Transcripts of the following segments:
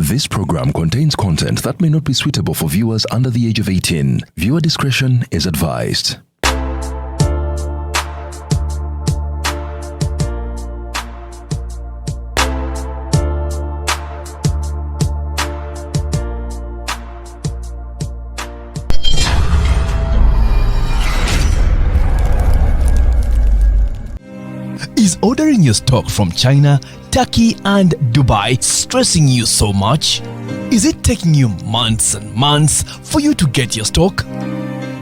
This program contains content that may not be suitable for viewers under the age of 18. Viewer discretion is advised. Is ordering your stock from China, Turkey and Dubai stressing you so much? Is it taking you months and months for you to get your stock?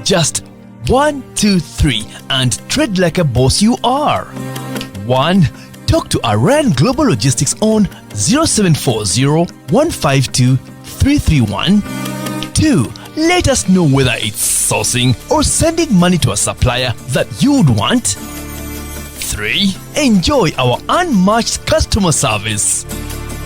Just 1, 2, 3 and trade like a boss you are. 1. Talk to Aran Global Logistics on 0740 152 331. 2. Let us know whether it's sourcing or sending money to a supplier that you would want. 3. Enjoy our unmatched customer service.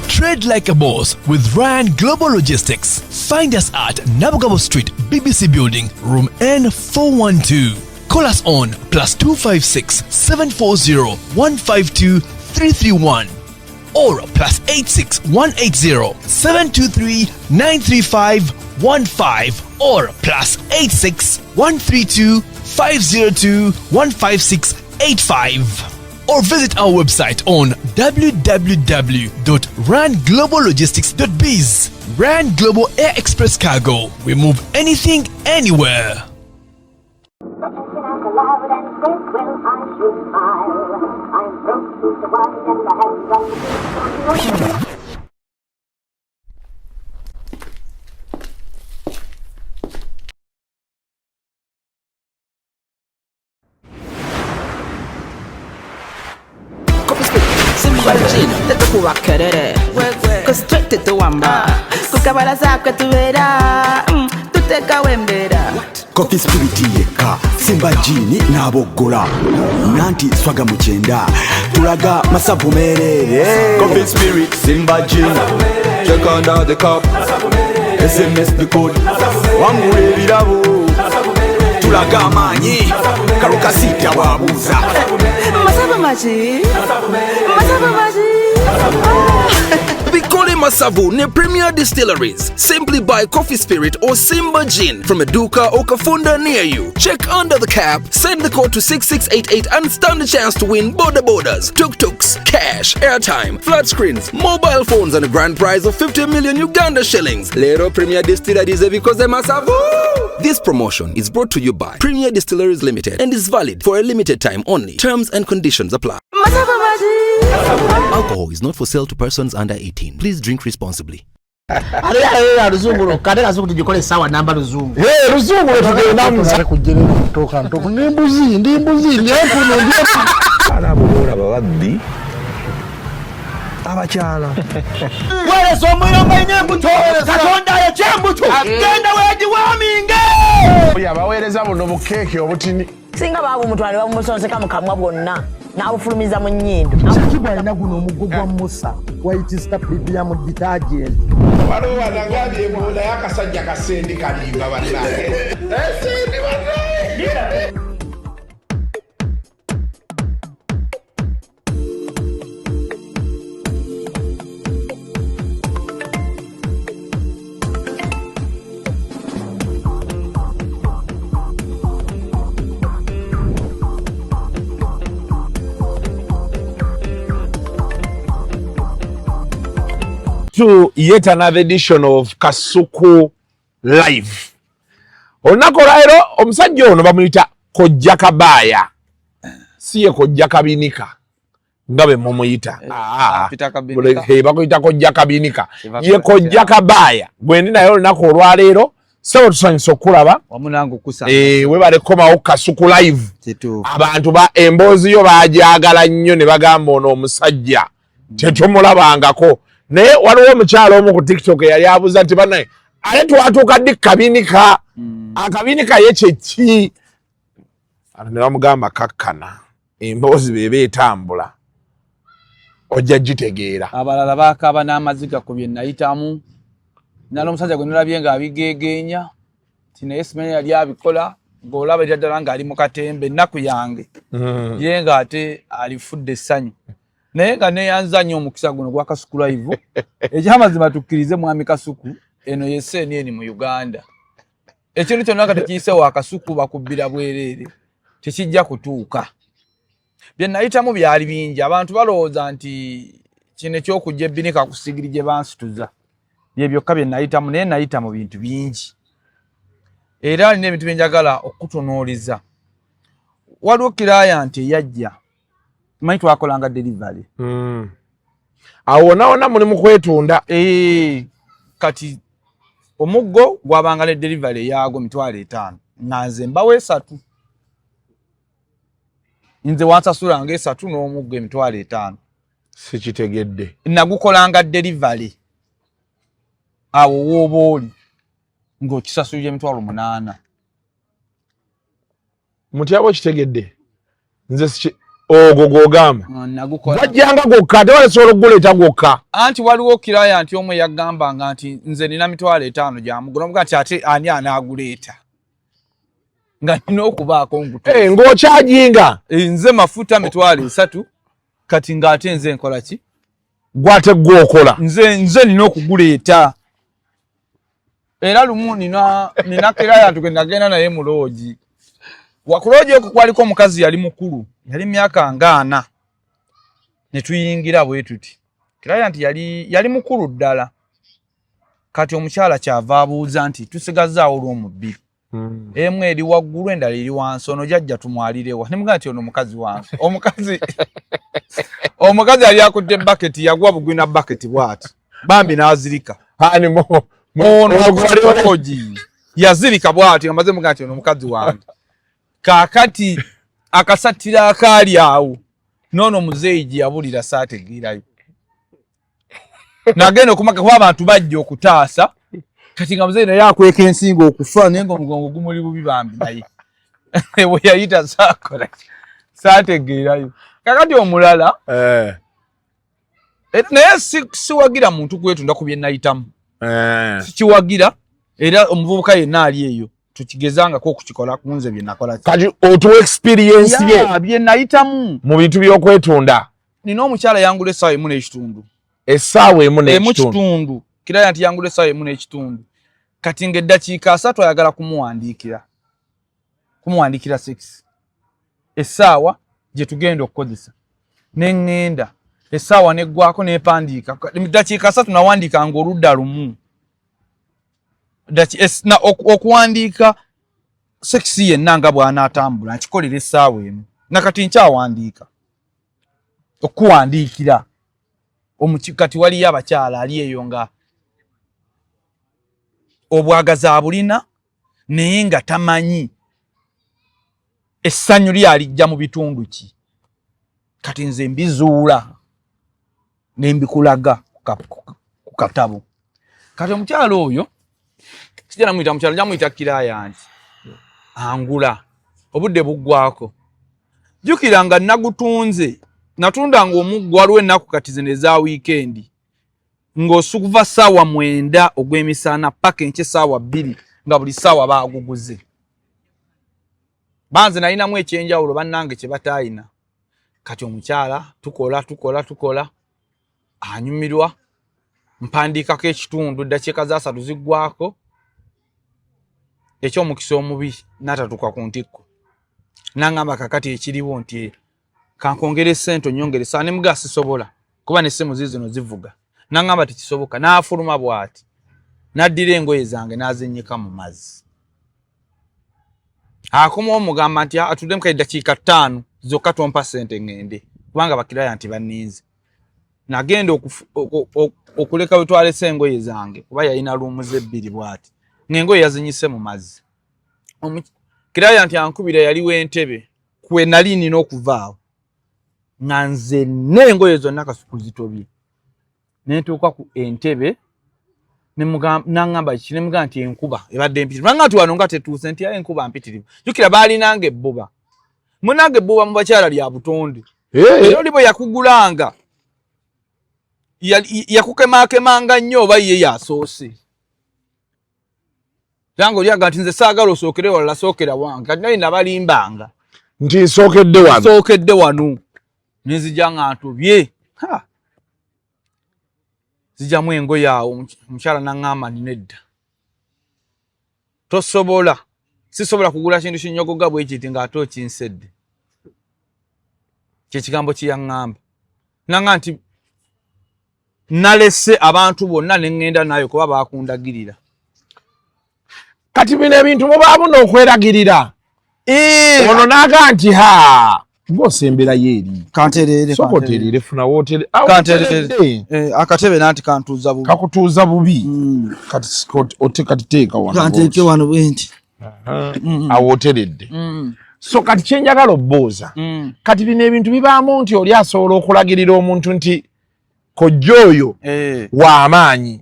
Trade like a boss with Ryan Global Logistics. Find us at Nabugabo Street, BBC Building, room N412. Call us on +256 740 152 331 or +86 180 723 935 15 or +86 132 502 156 85 or visit our website on www.rangloballogistics.biz. Rand Global Air Express Cargo. We move anything, anywhere. Coffee Spirit yeka Simba Jini nabogola nanti swaga muchenda tulaga masabu merere. Coffee Spirit Simba Jini check under the cup SMS the code wangu ebirabo tulaga amanyi karuka sita wabuza masabu maji Bikole Masavu near Premier Distilleries. Simply buy Coffee Spirit or Simba Gin from a Duka or Kafunda near you. Check under the cap, send the code to 6688 and stand a chance to win border borders, tuk-tuks, cash, airtime, flat screens, mobile phones and a grand prize of 50 million Uganda shillings. Lero Premier Distilleries because they Masavu. This promotion is brought to you by Premier Distilleries Limited and is valid for a limited time only. Terms and conditions apply. Alcohol is not for sale to persons under 18. Please drink responsibly. Ruzungu kadeka zuku tujikole sawa namba ruzungu. Ruzungu tugenda mza kujere kutoka ntoko ndimbuzi ndiyepo arabura babaddi abachala wale somoyo mwenye katonda ya chembuto genda weji waminge oya bawereza buno bukeke obutini singa babu mutwale bamusonseka mukamwa bwonna n'abufulumiza mu nnyindo kibwa ina guno omugogwa Musa wayitista biblia mu detergent waliwo wanagambye ebola yakasajja kasendi kalimba bannange esendi bannange. To yet another edition of Kasuku Live. Onako lairo omusajja ono bamuyita Kojja Kabaya. Siye Kojja Kabinika. Ngabe mumuyita. Bakuyita Kojja Kabinika. Ye Kojja Kabaya. Gwendi nayo onako olwaleero sawa tusanyusa okulaba. Wamunangu kusa. We balekomawo Kasuku Live. Abantu ba emboozi yo baajagala nnyo ne bagamba ono omusajja tetumulabangako. Naye waliwo omukyalo omu ku TikTok yali abuuza nti banaye ate twatuuka ddi kabinika akabinika ye kyeki ne bamugamba kakkana emboozi beba etambula ojja gitegeera. Abalala baakaaba n'amaziga ku bye nayitamu nala omusajja gwe nalabye ng'abigeegeenya ti naye simanyi yali abikola ng'olaba erya ddala ng'ali mu katembe ennaku yange ye ng'ate alifudde essanyu naye nga neyanza nnyo omukisa guno gwa Kasuku Live ekyamazima tukkirize mwami Kasuku eno yeseni mu Uganda ekintu kyonna kati kiyise wa Kasuku bakubbira bwereere tekijja kutuuka bye nayitamu byali bingi abantu balowooza nti kino ekyokujja ebbinika ku sigiri gye bansituza bye byokka bye nayitamu naye nayita mu bintu bingi era alina ebintu bye njagala okutunuuliza waliwo client eyajja manyi twakolanga delivery awo naona muli mu kwetunda kati omuggo gwabanga ne delivery yaago 5,000 nanze mbawe 3 nze wansasula nga 3 n'omuggo 5,000 sikitegedde nagukolanga delivery awo woobooli ng'okisasulira 8,000 mutyabo kitegedde nze ogwo gwogamba bajjanga gwokka ate walesobola okuguleeta gwokka anti waliwo client omwe yagambanga nti nze nina 5,000 gyamugula omuga nti ate ani anaaguleeta nga nina okubaako ng'okyajinga nze mafuta 3,000 kati ng'ate nze nkola ki gwate gwokola nze nina okuguleeta era lumu nina client gwe nagenda naye mu loogi wakuloogi okwo kwaliko omukazi yali mukulu yali myaka nga 4 ne tuyingira bwe tuti client yali mukulu ddala kati omukyala kyava abuuza nti tusigazaawo olw'omubiri emu eri waggulu endala eri wansi ono jjajja tumwalirewa nemugaa nti ono omukazi wansi omukazi yali akudde baketi yagwa bugwina baketi bw'ati bambi n'azirika ono yazirika bw'ati amaze mugaa nti ono omukazi wange kaakati akasatira akaali awo noono muzeeyi gye yabulira saategeerayo nagenda okumaka kuba abantu bajja okutaasa kati nga muzeeyi naye akweka ensingo okufa naye nga omugongo gumuli bubi bambi naye bwe yayita saakola saategeerayo kakati omulala naye siwagira muntu kwetunda ku bye nayitamu sikiwagira era omuvubuka yenna ali eyo tukigezangako okukikola kunze bye nakola kati otuwa experience bye nayitamu mu bintu by'okwetunda nina omukyala yangula essaawa emu n'ekitundu kitundu client yangula essaawa emu n'ekitundu kati ng'eddakiika 3 ayagala kumuwandiikira 6 essaawa gye tugenda okukozesa neŋŋenda essaawa neggwako neepandiika eddakiika 3 nawandiikanga oludda lumu okuwandiika sekisi yenna nga bw'anaatambula nkikolera essaawa emu nakati nkyawandiika okuwandiikira kati waliyo abakyala ali eyo nga obwagazi abulina naye nga tamanyi essanyu lyalijja mu bitundu ki kati nze mbizuula nembikulaga ku katabo kati omukyala oyo sijja namuyita mukyala njamuyita client angula obudde buggwako jjukira nga nagutunze natundanga omuggo waliwo ennaku kati zino eza wiikendi ng'osukuva ssaawa 9 ogw'emisana paka enkye ssaawa 2 nga buli ssaawa baaguguze banze nalinamu ekyenjawulo bannange kye bataayina kati omukyala tukola anyumirwa mpandiikako ekitundu eddakiika za 3 ziggwako ekyomukisa omubi n'atatuuka ku ntikko n'aŋŋamba kakati ekiriwo nti kankongera essente onyongere saa ne mugaa sisobola kuba n'essimu ziizino zivuga n'aŋŋamba tekisoboka n'afuluma bw'ati n'addira engoye zange n'azinnyika mu mazzi akomawo omugamba nti atuddemu kale eddakiika 5 zokka tompa ssente ŋŋende kubanga bakirayanti banninze nagenda okuleka we twalese engoye zange kuba yalina luumuze 2 bw'ati ng'engoye yazinyise mu mazzi kirayanti ankubira yaliwo entebe kwe nali nina okuvaawo nga nze n'engoye zonna Kasuku zitobye nentuuka ku entebe n'aŋŋamba kiki nemugamba nti enkuba ebadde mpitirivu nanga nti wano nga tetuuse nti enkuba mpitirivu jjukira baalinanga ebbuba munanga ebbuba mu bakyala lya butonde era oli bwe yakugulanga yakukemakemanga nnyo oba ye yasoose Jango olyaga nti nze saagala osookere wala sookera wange kati naye nabalimbanga nti nsookedde wano nenzija nga ntobye ha zijamu engoye awo omukyala n'aŋŋamba nedda tosobola sisobola kugula kintu kinyogoga bwe kiti ng'ate okinsedde kyekigambo kiyaŋŋamba nanga nti nalese abantu bonna ne ŋŋenda nayo kuba baakundagirira kati bino ebintu mubaamu n'okweragirira ono n'aga nti ha ng'osembera yeeri kanterere sokoterere funa wootere kanterere akatebe nanti kantuuza bubi kakutuuza bubi kati teeka wano kanteeke wano bwenti awooteredde so kati kyenjagala obbooza kati bino ebintu bibaamu nti oli asobola okulagirira omuntu nti kojja oyo w'amaanyi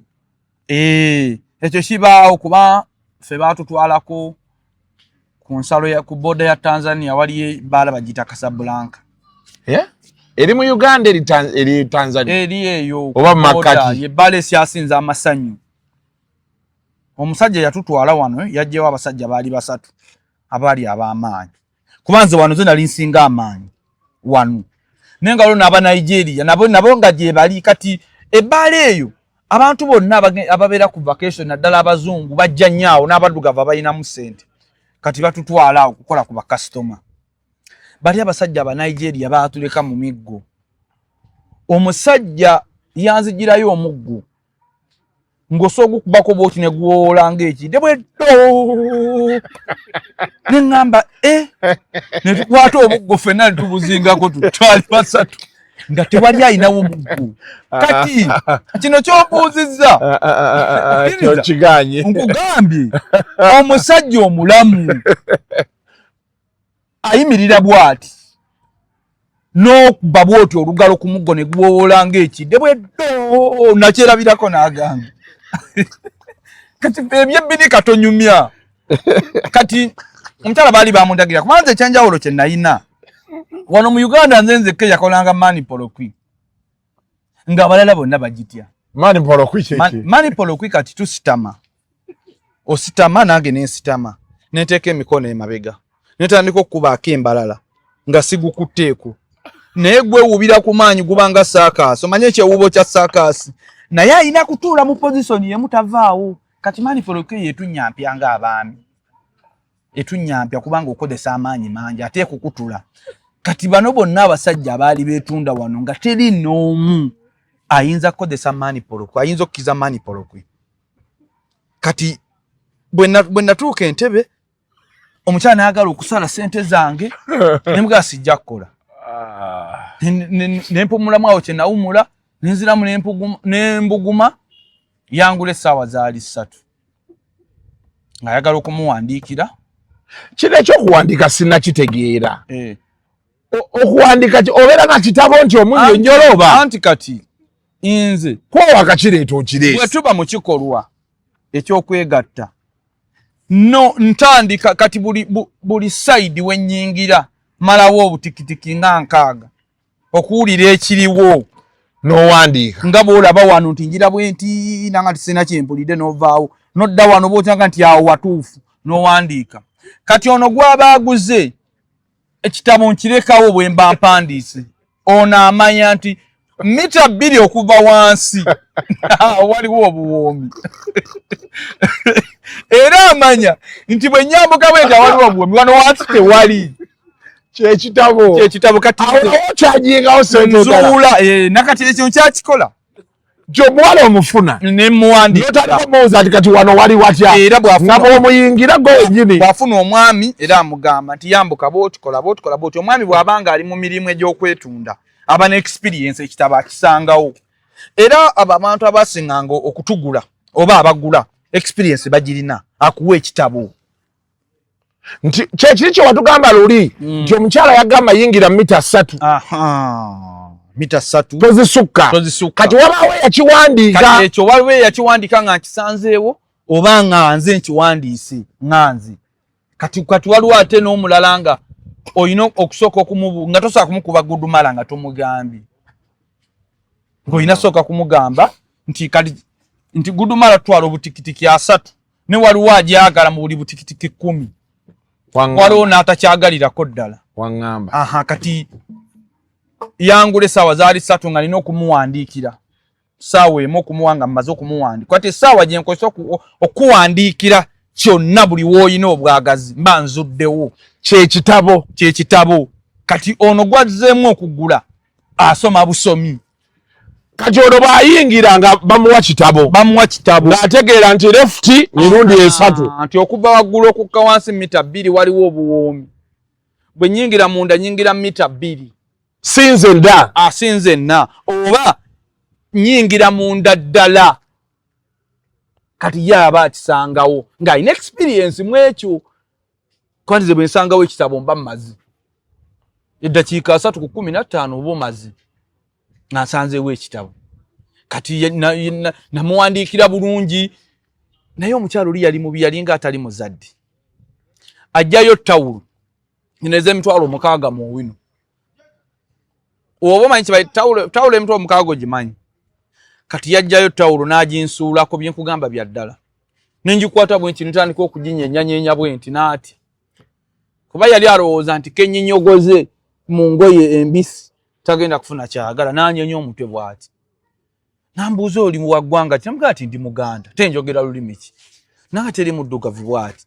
ekyo kibaawo kuba ffe baatutwalako ku nsalo ku boda ya Tanzania waliyo ebbaala bagiyita Casablanca eri mu Uganda eri Tanzania eri eyo oba makati ebbaala esyasinza amasanyu omusajja yatutwala wano yajjewo abasajja baali basatu abaali ab'amaanyi kubanze wano ze nali nsinga amaanyi wano nenga lona aba Nigeria nabo nga gye bali kati ebbaala eyo abantu bonna ababeera ku vacation naddala abazungu bajja nnyo n'abaddugavu abalinamu ssente kati batutwala okukola ku bakasitoma bali abasajja aba Nigeria baatuleka mu miggo omusajja yanzigirayo omuggo ng'osogukubako bwoti ne gwolanga ekide bweddo ne ŋŋamba ne tukwata omuggo ffenna ne tubuzingako twali basatu nga tewali ayinawo omuggo kati kino ky'obuuzizza kiganye nkugambye omusajja omulamu ayimirira bw'ati n'okuba bw'oti olugalo ku muggo ne gwolanga ekide bweddo nakyerabirako n'agamba kati ebyebbini katonyumya kati omukyala baali bamundagira kubanza ekyanjawulo kye nayina wano mu Uganda nze nzekka yakolanga mani polokwi ng'abalala bonna bagitya mani polokwi kati tusitama ositama nange nensitama nenteeka emikono emabega netandika okukubaako embalala nga sigukutteeko naye gwewubira ku maanyi gubanga saakaasi omanye ekyewuubo kya saakaasi naye ayina kutuula mu pozisoni yemu tavaawo kati mani polokwi yetunyampya ng'abaami etunyampya kubanga okozesa amaanyi mangi ate kukutula kati bano bonna abasajja abaali beetunda wano nga teri n'omu ayinza kukozesa mani polokwi ayinza okkiza mani polokwi kati bwe natuuka entebe omukyala n'ayagala okusala ssente zange nemugala sijja kukola nempumulamu awo kye nawumula nenziramu nembuguma yangula essaawa zaali 3 ng'ayagala okumuwandiikira kino ekyokuwandiika sinnakitegeera okuwandiika obeera nga kitabo nti omunnyonnyola anti kati nze kwowa kakireeta okireesi bwe tuba mu kikolwa eky'okwegatta no ntandika kati buli sayidi wennyingira malawo obutikitiki nga 6 okuwulira ekiriwo n'owandiika nga bw'olaba wano nti njira bwenti nanga tisina kyempulidde n'ovaawo nodda wano bw'otyanga nti awo watuufu n'owandiika kati ono gw'aba aguze ekitabo nkirekawo bwe mba mpandiise ono amanya nti mita 2 okuva wansi waliwo obuwoomi era amanya nti bwe nyambuka bwenta waliwo obuwoomi wano wansi tewali kyekitabo kati kyajingawo nzuula nakati ekyo nkyakikola gy'omuwala omufuna nemuwandiika ati kati wano wali watya era nga bw'omuyingira gwe wennyini bw'afuna omwami era amugamba nti yambuka bw'otikola bw'oti omwami bw'abanga ali mu mirimu egy'okwetunda aba ne experience ekitabo akisangawo era abantu abasinganga okutugula oba abagula experience bagirina akuwa ekitabo nti kyekiri kye watugamba luli nti omukyala yagamba yingira mita 3 mita 3 tozisukka kati wabaawo yakiwandiika kati ekyo waliwo yakiwandiika nga nkisanzeewo oba nga nze nkiwandiise nga nze kati waliwo ate n'omulala nga olina okusooka nga tosooka kumukuba gudumala nga tomugambye ng'olina sooka kumugamba nti gudumala tutwala obutikitiki 3 ne waliwo agyagala mu buli butikitiki 10 waliwo n'atakyagalirako ddala waŋŋamba kati yangule sawa zaali 3 nga nina okumuwandiikira sawa emu okumuwanga mmaze okumuwandika kwate sawa gye nkozesa okuwandiikira kyonna buli wooyina obwagazi mba nzuddewo kyekitabo kati ono gwazzeemu okugula asoma busomi kati ono bw'ayingira nga bamuwa kitabo ng'ategeera nti lefuti mirundi 3 nti okuva waggulu okukka wansi mita 2 waliwo obuwoomi bwe nyingira munda nyingira mita 2 sinze nda oba nyingira munda ddala kati yaba akisangawo ng'alina experience mu ekyo kwantize bwe nsangawo ekitabo mba mmazi eddakiika 3 ku 15 oba omazi nasanzeewo ekitabo kati namuwandiikira bulungi naye omukyalo oli yali mubi yali nga atali muzadde ajjayo tawulu nyineza emitwalo 6 mu wino oba omanyi kibaye tawulu emitwalo 6 gimanyi kati yajjayo tawulu n'aginsuulako bye nkugamba bya ddala nenjikwata bwe nti ntandika okuginyenyanyenya bwe nti naati kuba yali alowooza nti kennyinyogoze mu ngoye embisi tagenda kufuna kyagala n'anyenya omutwe bw'ati nambuuza oli wa ggwanga ki namugaa ti ndi Muganda tenjogera lulimi ki naate eri muddugavu bw'ati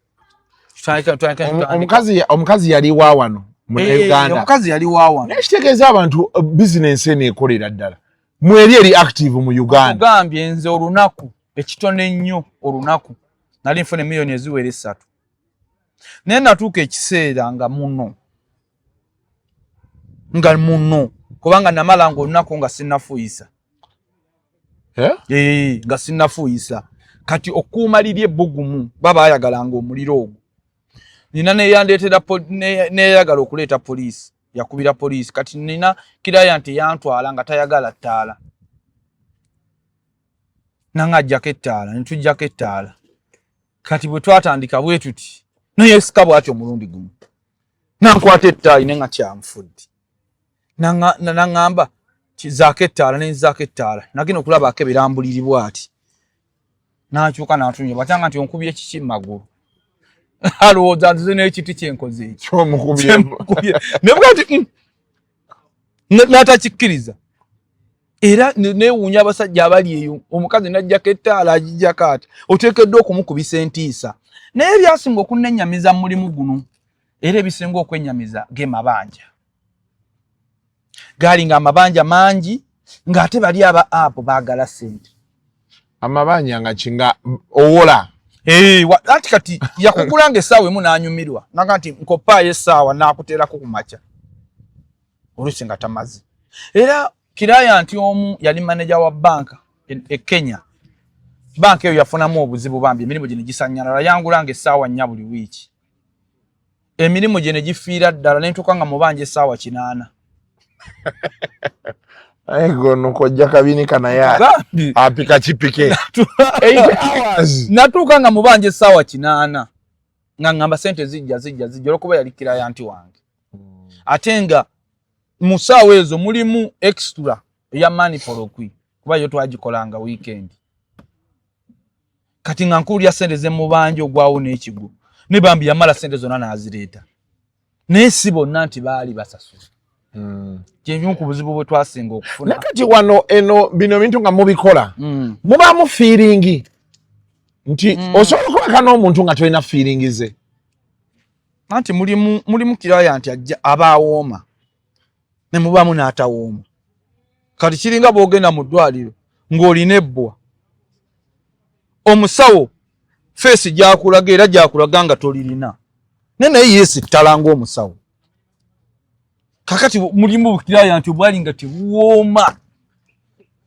omukazi yali wa wano mu Uganda omukazi yali wa wano naye kitegeeza abantu bizinensi eno ekolera ddala mweri eri active mu Uganda ogambye nze olunaku ekitone ennyo olunaku nali nfuna miliyoni eziwera 3 naye natuuka ekiseera nga muno kubanga namala nga olunaku nga sinnafuuyisa nga sinnafuuyisa kati okuumalira ebbugumu baba ayagalanga omuliro ogwo nina neyayagala okuleeta poliisi yakubira poliisi kati nina kiraya nti yantwala nga tayagala ttaala nanga ajjako ettaala netujjako ettaala kati bwe twatandika bwe tuti neyesika bw'atyo omulundi gumu nankwata ettaala ine nga kyanfudde naŋŋamba kizaako ettaala nenzaako ettaala nagenda okulaba akeberambuliribwa ati nakyuka natunya batanga nti onkubye ekiki magulu alowooza nzize n'ekiti kyenkoze ekyo nebwa nti n'atakikkiriza era neewuunya abasajja abali eyo omukazi najjako ettaala agijjako ati oteekeddwa okumukubisa entiisa naye ebyasinga okunennyamiza mu mulimu guno era ebisinga okwennyamiza ge mabanja gaali nga amabanja mangi ng'ate bali aba apo baagala ssente amabanja nga kinga owola ati kati yakugulanga essaawa emu n'anyumirwa naga nti nkopaayo essaawa n'akuteerako ku makya oluusi nga tamazi era kiraya nti omu yali maneja wa banka e Kenya banka eyo yafunamu obuzibu bambi emirimu gye ne gisanyalala yangulanga essaawa 4 buli wiiki emirimu gye ne gifiira ddala ne ntuuka nga mubanja essaawa 8 gono kojja kabini kanaya apika kipike 8 hours natuuka nga mubanja essaawa 8 nga ngamba sente zijja olwokuba yali kiraya nti wange ate nga mu ssaawa ezo mulimu extra eya money polokwi kuba yo twagikolanga weekend kati nga nkuulya sente z'emubanja ogwawo n'ekigo ne bambi yamala sente zonna n'azireeta naye si bonna nti baali basasula kyebimu ku buzibu bwe twasinga okufuna nakati wano eno bino bintu nga mubikola mubaamu feeling nti osobola okwaka n'omuntu nga tolina feeling ze anti mulimu kiraya nti ajja abaawooma ne mubaamu n'atawooma kati kiringa bw'ogenda mu ddwaliro ng'olina ebbwa omusawo feesi gyakulaga era gyakulaga nga tolirina naye yeesittala ng'omusawo kakati mulimu bukiraya nti obwali nga tebuwooma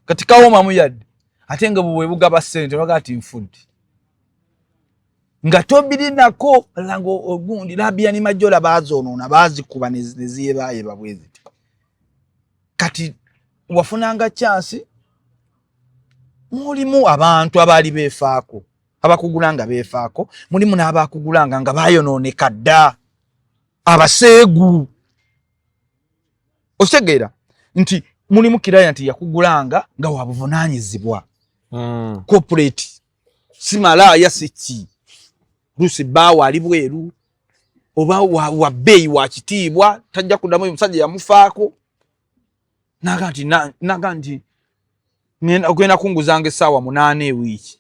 kati kawoomamu yadde ate nga bwe bugaba ssente baga ati nfudde nga tobirinako langa ogundi labyani majola bazoonoona bazikuba ne ziyebaayeba bwe ziti kati wafunanga chansi mulimu abantu abaali beefaako abakugulanga beefaako mulimu n'abakugulanga nga bayonooneka dda abaseegu osegeera nti mulimu kiraya nti yakugulanga nga wabuvunaanyizibwa corporate si malaaya si ki lusi baawa ali bweru oba wa bbeeyi wa kitiibwa tajja kuddamu omusajja yamufaako naganti ogenda kunguzanga essaawa 8 ewiiki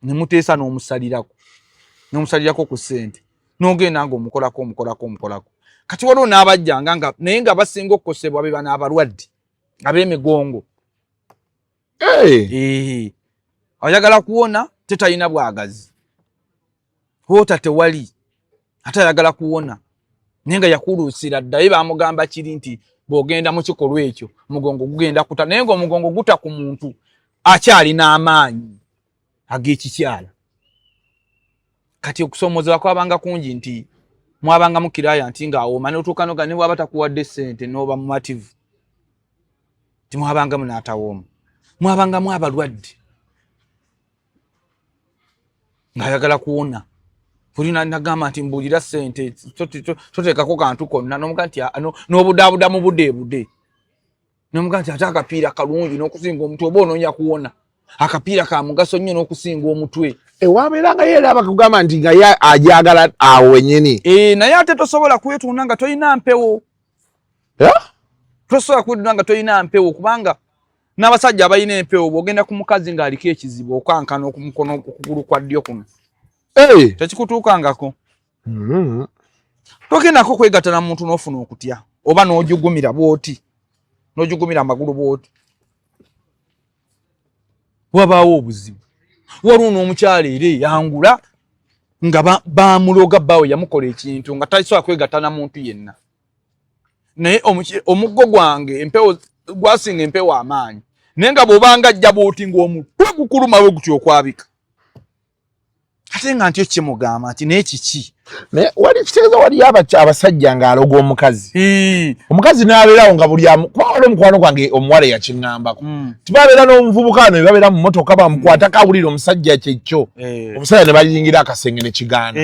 nemuteesa n'omusalirako ku ssente n'ogenda nga omukolako kati waliwo n'abajjanga naye nga basinga okukosebwa be bano abalwadde ab'emigongo ayagala kuwona tetalina bwagazi hoota tewali ate ayagala kuwona naye nga yakuluusira ddaye bamugamba kiri nti bw'ogenda mu kikolwa ekyo omugongo gugenda kuta naye nga omugongo guta ku muntu akyalina amaanyi ag'ekikyala. Kati okusoomozebwa kwabanga kungi nti mwabanga mukiraya nti ng'awooma n'otuuka n'oga ne bw'aba takuwadde ssente n'oba mumativu ti mwabangamu n'atawooma mwabangamu abalwadde ng'ayagala kuwona fulina nagamba nti mbuulira ssente toteekako kantu konna n'omuga nti n'obudaabuda mu budde n'omuga nti ate akapiira kalungi n'okusinga omutwe oba onoonya kuwona akapiira ka mugaso nnyo n'okusinga omutwe wabeeranga yeera abakugamba nti nga ajagala awo wennyini naye ate tosobola kwetunda nga tolina mpewo kubanga n'abasajja abalina empewo bw'ogenda ku mukazi ng'aliko ekizibu okankana okumukono okugulu kwa ddyo kuno tekikutuukangako togendako kwegattana mu muntu n'ofuna okutya oba n'ojugumira bw'oti n'ojugumira amagulu bw'oti wabaawo obuzibu waliwo n'omukyala era eyangula nga bamuloga bbaawe yamukola ekintu nga tasobola kwegattana muntu yenna naye omuggo gwange empewo gwasinga empewo amaanyi naye nga bw'obanga ajja bw'oti ng'omutwe gukuluma we gutyo okwabika ate nga ntyo kimugamba nti naye kiki naye wali kitegeeza waliyo abasajja ng'aloga omukazi n'abeerawo nga buli kwawala omukwano gwange omuwala yakiŋŋambako tibabeera n'omuvubuka wano babeera mu mmotoka bamukwatako awulira omusajja kyekyo omusajja ne bayingira akasenge ne kigaana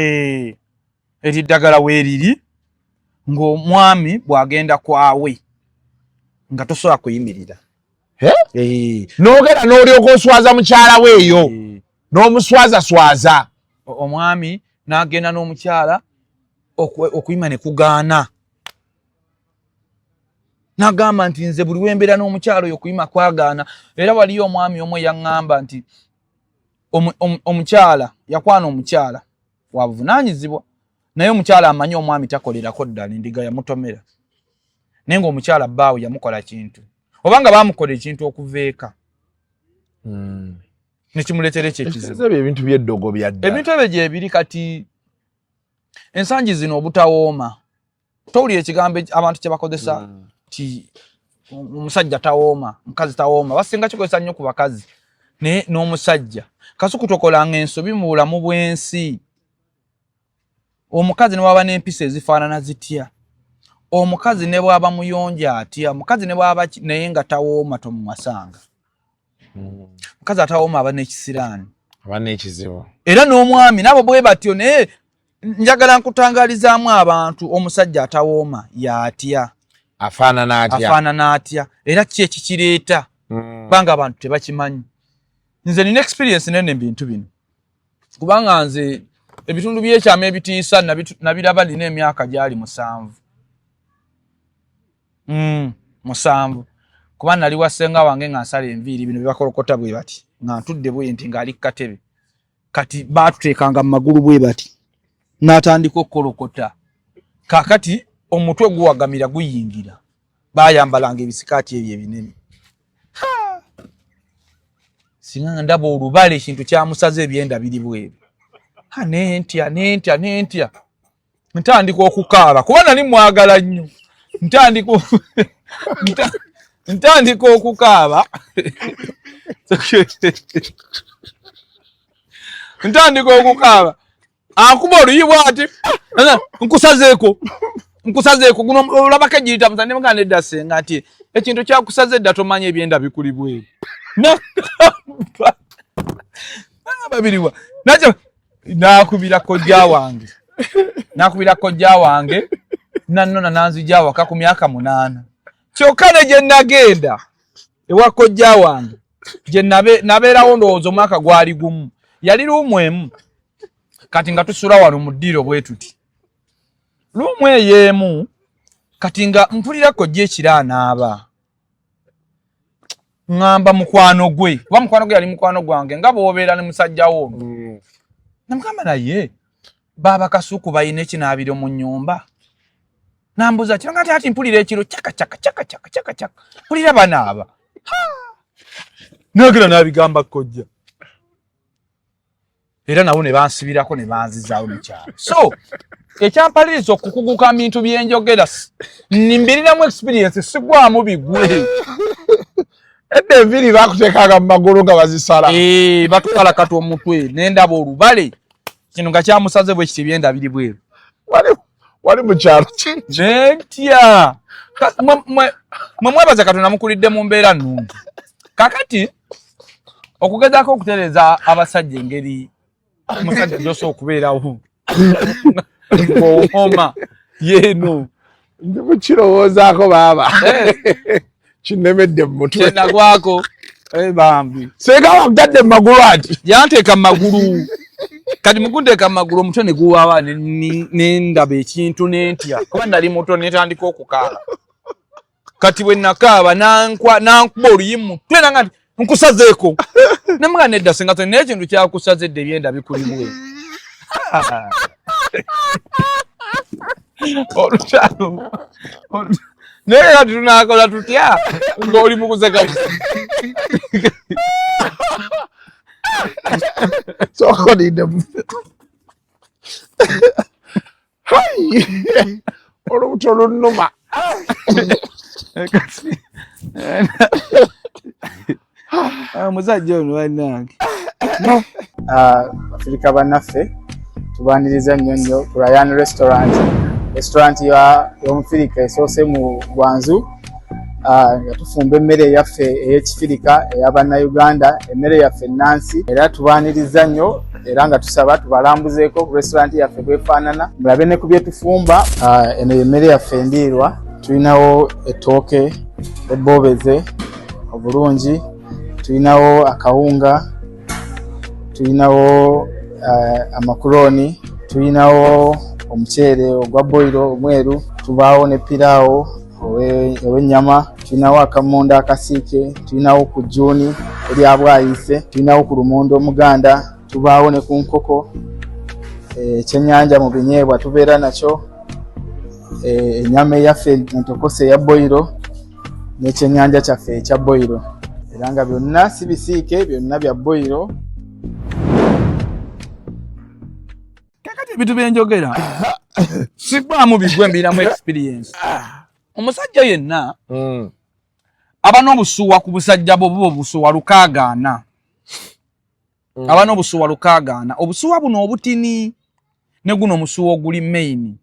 eriddagala weeriri ng'omwami bw'agenda kwawe nga tosobola kuyimirira n'ogera n'olyoka oswaza mukyala we eyo n'omuswazaswaza omwami n'agenda n'omukyala okuyima ne kugaana n'agamba nti nze buli wembeera n'omukyala oyo okuyima kwagaana era waliyo omwami omu yaŋŋamba nti omukyala yakwana omukyala wa buvunaanyizibwa naye omukyala amanyi omwami takolerako ddala endiga yamutomera naye ng'omukyala bbaawe yamukola kintu obanga baamukola ekintu okuva eka nekimuleetera ekyekizibu ebintu by'eddogo byadda ebintu ebyo gyebiri kati ensangi zino obutawooma towulira ekigambo abantu kye bakozesa ti omusajja tawooma mukazi tawooma basinga kikozesa nnyo ku bakazi naye n'omusajja kasuku tokolanga ensobi mu bulamu bw'ensi omukazi ne bwaba n'empisa ezifaanana zitya omukazi ne bwaba muyonja atya omukazi ne bwaba naye nga tawooma tomuwasanga mukazi atawooma aba n'ekisiraani aba n'ekizibu era n'omwami nabo bwe batyo naye njagala nkutangalizaamu abantu omusajja atawooma y'atya afaanana atya era ki ekikireeta kubanga abantu tebakimanyi nze nina experience nene bintu bino kubanga nze ebitundu by'ekyama ebitiisa nabiraba nina emyaka gyali 7 kuba nali wasenga wange nga nsala enviiri bino byebakolokota bwe bati nga ntudde bwe nti ng'ali ku katebe kati baatuteekanga mu magulu bwe bati n'atandika okukolokota kaakati omutwe guwagamira guyingira bayambalanga ebisikaati ebyo ebinene singa ndaba olubale ekintu kyamusaze ebyenda biri bwebi nentya ntandika okukaaba kuba nali mwagala nnyo ntandika okukaaba akuba oluyibwa ati nkusazeeko guno olabako ejirita musane mga nedda senga ati ekintu kyakusaze edda tomanya ebyenda bikuli bwebi babiriwa nakubira kojja wange nannona nanzija waka ku myaka 8 kyokka ne gye nagenda ewa kojja wange gye nabeerawo ndowooza omwaka gwali gumu yali luumu emu kati nga tusula wano mu ddiiro bwe tuti luumu eyo emu kati nga mpulira kojja ekira anaaba ngamba mukwano gwe kuba mukwano gwe ali mukwano gwange nga bw'obeera ne musajja wo namugamba naye baba Kasuku bayina ekinaabiro mu nnyumba nambuza kiranga ati mpulira ekiro chaka mpulira banaaba nagera nabigamba kojja era nabo ne bansibirako ne banzizaawo mu kyalo so ekyampaliriza okukuguka bintu byenjogera nimbiriramu experience sigwamu bigwe Edeviri bakuteekaga mu magulu nga bazisala batukala kati omutwe nendaba olubale kino nga kyamusaze bwe kiti byenda biri bweru wali mu kyalo netya mwebaza Katonda mukulidde mu mbeera nnungi kakati okugezaako okutereeza abasajja engeri omusajja gy'osobola okubeerawo ng'owoma yeeno ndi mukirowoozaako baaba kinnemedde mu mutwe kyenagwako bambi senga wamutadde mu magulu ati yanteeka mu magulu kati mukunteeka mu magulu omutwe ne guwawa nendaba ekintu nentya kuba nali muto netandika okukaaba kati bwe nakaaba nankuba oluyimu twenanga nti nkusazeeko nemuga nedda senga to naye ekintu kyakusazedde ebyenda bikulimwe olukyalo naye kati tunakola tutya ng'oli mu kuseka sokolidde olubuto lunnuma musajja ono wannange Afirika bannaffe tubaniriza nnyo ku Ryan restaurant y'Omufirika esoose mu Gwanzu nga tufumba emmere yaffe ey'Ekifirika ey'Abannayuganda emmere yaffe ennansi era tubaniriza nnyo era nga tusaba tubalambuzeeko ku restaurant yaffe bwefaanana mulabe ne ku bye tufumba eno y'emmere yaffe endiirwa tulinawo ettooke ebbobeze obulungi tulinawo akawunga tulinawo amakuroni tulinawo omuceere ogwa boilo omweru tubaawo ne piraawo ow'ennyama tulinawo akamunda akasiike tulinawo ku jjuuni erya bwayise tulinawo ku lumonde omuganda tubaawo ne ku nkoko ekyennyanja mu binyeebwa tubeera nakyo ennyama eyaffe entokose eya boilo n'ekyennyanja kyaffe ekya boilo era nga byonna si bisiike byonna bya boilo kakati ebintu byenjogera sigwamu bigwe mbiramu experience omusajja yenna aba n'obusuwa ku busajja bwo bubo obusuwa lukaagaana aba n'obusuwa lukaagaana obusuwa buno obutini ne guno omusuwa oguli main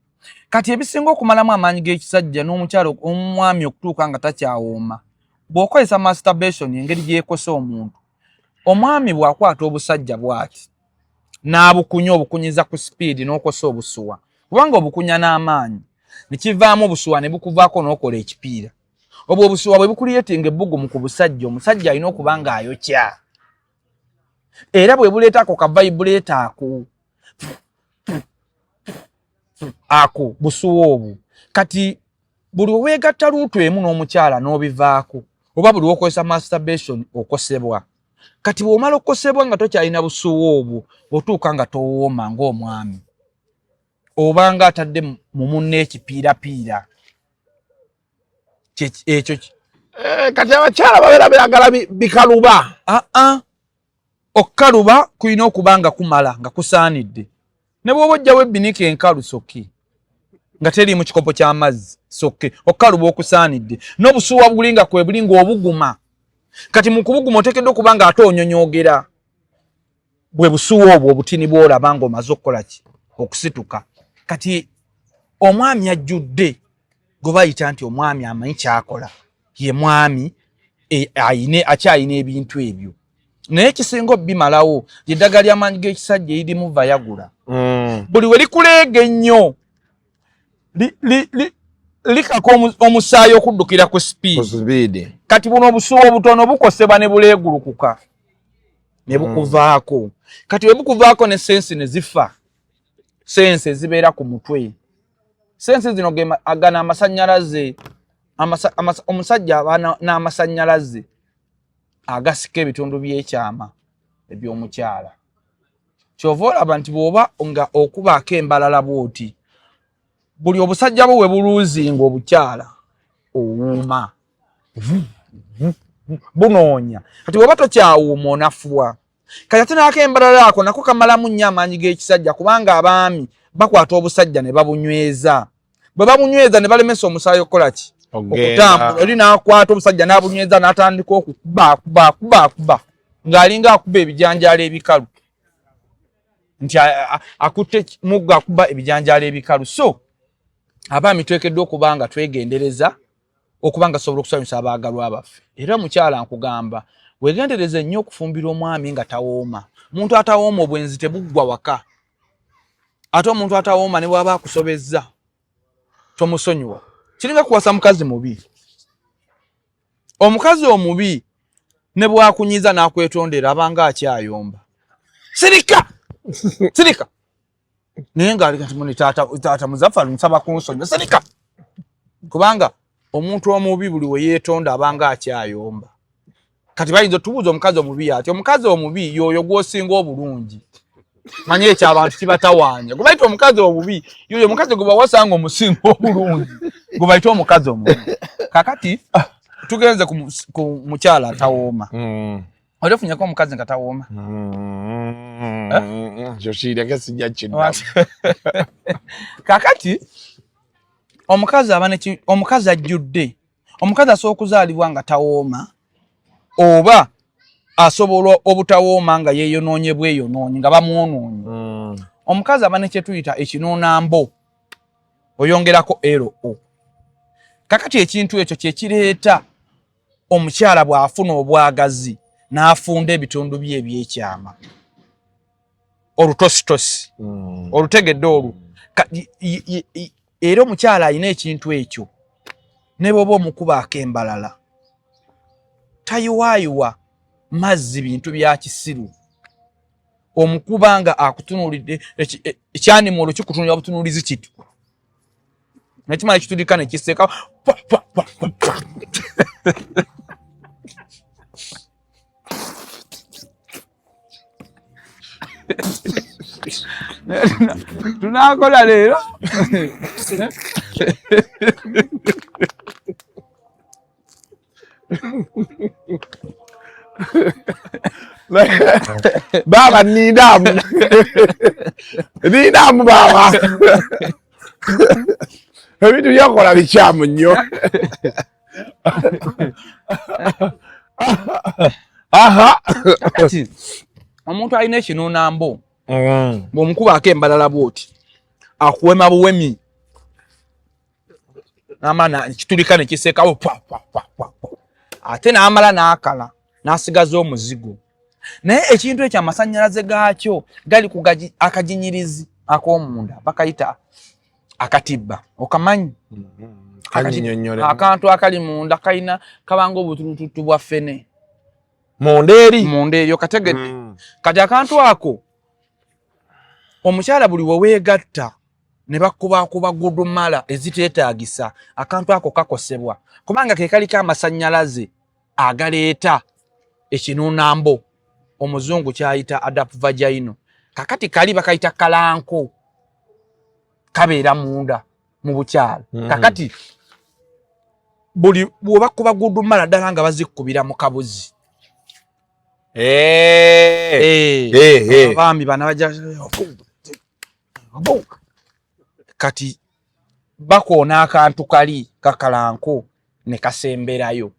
kati ebisinga okumalamu amaanyi g'ekisajja n'omukyalo omwami okutuuka nga takyawooma bw'okozesa masturbation engeri gy'ekosa omuntu omwami bw'akwata obusajja bw'ati n'abukunya obukunyiza ku speed n'okosa obusuwa kubanga obukunya n'amaanyi nekivaamu obusuwa ne bukuvaako n'okola ekipiira obwo obusuwa bwe bukuliyetinga ebbugumu ku busajja omusajja alina okuba nga ayokya era bwe buleetako ka vibrator ako busuwa obwo kati buli weegatta luutu emu n'omukyala n'obivaako oba buli okozesa masturbation okosebwa kati bw'omala okosebwa nga tokyalina busuwa obwo otuuka nga towooma ng'omwami oba nga atadde mu munne ekipiirapiira ekyo kati abakyala babeera beeyagala bikaluba okkaluba kulina okuba nga kumala nga kusaanidde ne bw'oba ojjawo ebbinika enkalu sokke nga teri mu kikopo ky'amazzi sokke okkaluba okusaanidde n'obusuwa buli nga kwe buli ng'obuguma kati mu kubuguma oteekeddwa okuba nga ate onyonyogera bwe busuwa obwo obutini bw'olaba ng'omaze okukola ki okusituka kati omwami ajjudde gwe bayita nti omwami amanyi kyakola ye mwami akyayina ebintu ebyo naye ekisinga obimalawo ly'eddagala ly'amaanyi g'ekisajja eririmu vayagula buli we likuleega ennyo likaka omusaayi okuddukira ku speed kati buno obusuwa obutono bukosebwa ne buleegulukuka ne bukuvaako kati we bukuvaako ne sensi ne zifa sensi ezibeera ku mutwe sensi zino agana amasannyalaze omusajja aba n'amasannyalaze agasika ebitundu by'ekyama eby'omukyala. Kyova olaba nti bw'oba nga okubaako embalala bw'oti buli obusajja bwe buluuzinga obukyala owuuma bunoonya. Kati bw'oba tokyawuuma onafuwa. Kati ate naako embalala ako nako kamalamu nnyo amaanyi g'ekisajja kubanga abaami bakwata obusajja ne babunyweza. Bwe babunyweza ne balemesa omusaayi okukola ki? Okutambula. Oli n'akwata obusajja n'abunyweza n'atandika okukuba ng'alinga akuba ebijanjaalo ebikalu. Nti akutte mugga akuba ebijanjaalo ebikalu. So abaami twekeddwa okuba nga twegendereza okuba nga tusobola okusanyusa abaagalwa abaffe. Era mukyala nkugamba weegendereze nnyo okufumbira omwami nga tawooma. Omuntu atawooma obwenzi tebuggwa waka. Ate omuntu atawooma ne bw'aba akusobezza tomusonyiwa. Kiringa kuwasa mukazi mubi. Omukazi omubi ne bw'akunyiza n'akwetondera abanga akyayomba. Sirika! Sirika! Naye ng'ali kati muni taata Muzaffaru nsaba kunsonyiwa. Sirika! Kubanga omuntu omubi buli we yeetonda abanga akyayomba. Kati bayinza tubuuza omukazi omubi ati omukazi omubi yoyo gw'osinga obulungi. Manye ekyo abantu kibatawaanya. Gwe bayita omukazi omubi yoyo omukazi gwe bawasanga omusinga obulungi. Gwe bayita omukazi omubi. Kakati tugenze ku mukyala atawooma. Olefunyako omukazi nga tawooma. Joshiri nga sijja kiddamu. Kakati omukazi ajjudde. Omukazi asobola okuzaalibwa nga tawooma oba asobola obutawooma nga yeeyonoonye bweyonoonye nga bamwonoonye. Omukazi aba ne kye tuyita ekinoonambo oyongerako LO. Kakati ekintu ekyo kye kireeta omukyala bw'afuna obwagazi n'afunda ebitundu bye eby'ekyama. Olutositosi. Olutegedde olwo. Era omukyala alina ekintu ekyo ne bw'oba omukubaako embalala tayiwaayiwa mazzi bintu bya kisiru. Omukuba nga akutunuulidde ekyanimolo kikutunulira butunuulizi kiti. Nekimala kitulika ne kiseeka. Tunakola leero. Baba nidamu. Nidamu baba. Ebintu byakola bikyamu nnyo. Aha. Omuntu alina ekinoonambo bw'omukubaako embalala bw'oti akuwema buwemi n'amala kitulika ne kiseekawo ate n'amala n'akala n'asigaza omuzigo. Naye ekintu ekyo amasannyalaze gaakyo gali ku akajinyirizi ak'omunda bakayita akatibba. Okamanyi? Akantu akali munda kalina kabanga obutulututu bwa ffene. Munda eyo kategedde. Kati akantu ako omukyala buli we weegatta ne bakubakuba gudumala eziteetaagisa akantu ako kakosebwa kubanga ke kaliko amasannyalaze agaleeta ekinoonambo omuzungu kyayita adapt vagina. Kakati kali bakayita kalanko kabeera munda mu bukyala. Kakati buli bw'obakuba gudumala ddala nga bazikubira mu kabuzi. Abaami bana bajja kati bakoona akantu kali kakalanko ne kasemberayo.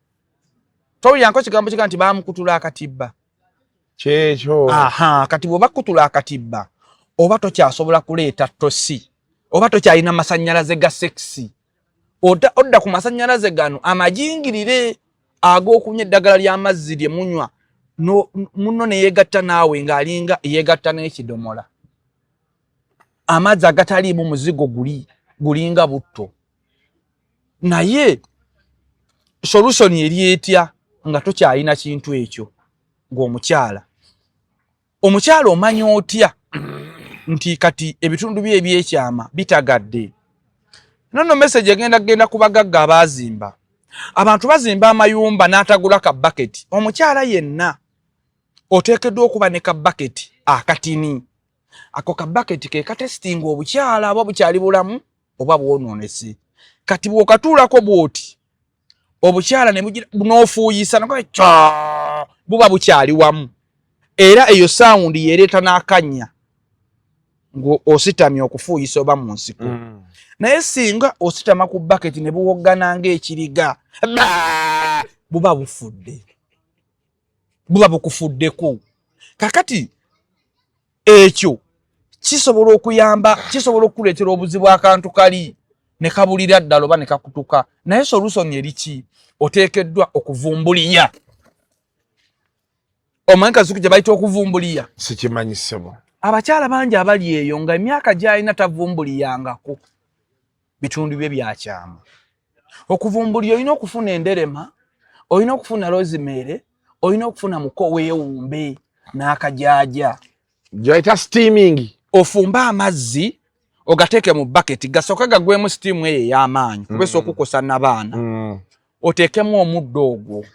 Toyanko kigambo kiga nti baamukutula akatibba. Kyekyo. Kati bwe bakutula akatibba oba tokyasobola kuleeta tosi oba tokyalina masannyalaze ga sexy odda ku masannyalaze gano amajingirire ag'okunywa eddagala ly'amazzi lye munywa muno ne yeegatta naawe ng'alinga yeegatta n'ekidomola. Amazzi agataliimu muzigo gulinga butto. Naye solution eri etya nga tokyalina kintu ekyo ng'omukyala. Omukyala omanya otya nti kati ebitundu bye ebyekyama bitagadde. Nono message egenda ku bagagga abaazimba abantu bazimba amayumba n'atagula ka bucket omukyala yenna oteekeddwa okuba ne ka bucket akatini ako ka bucket ke katestinga obukyala aba bukyali bulamu oba bwonoonese kati bw'okatuulako bw'oti obukyala ne bugira n'ofuuyisa buba bukyali wamu era eyo sound yereeta n'akanya ng'ositamye okufuuyisa oba mu nsiko naye singa ositama ku bucket ne buwoggana ng'ekiriga buba bufudde buba bukufuddeko kakati ekyo kisobola okuyamba kisobola okukuleetera obuzibu akantu kali ne kabulira ddala oba ne kakutuka naye solution eriki oteekeddwa okuvumbuliya omanyi kazuku gye bayita okuvumbuliya sikimanyisebo abakyala bangi abali eyo nga emyaka gy'alina tavumbuliyangako bitundu bye byakyama okuvumbuliya olina okufuna enderema olina okufuna rosemary olina okufuna muko weewumbe n'akajaaja gy'ayita steaming ofumba amazzi ogateeke mu bucket gasooka gagwemu steam eyo ey'amaanyi kubesa okukosa n'abaana oteekemu omuddo ogwo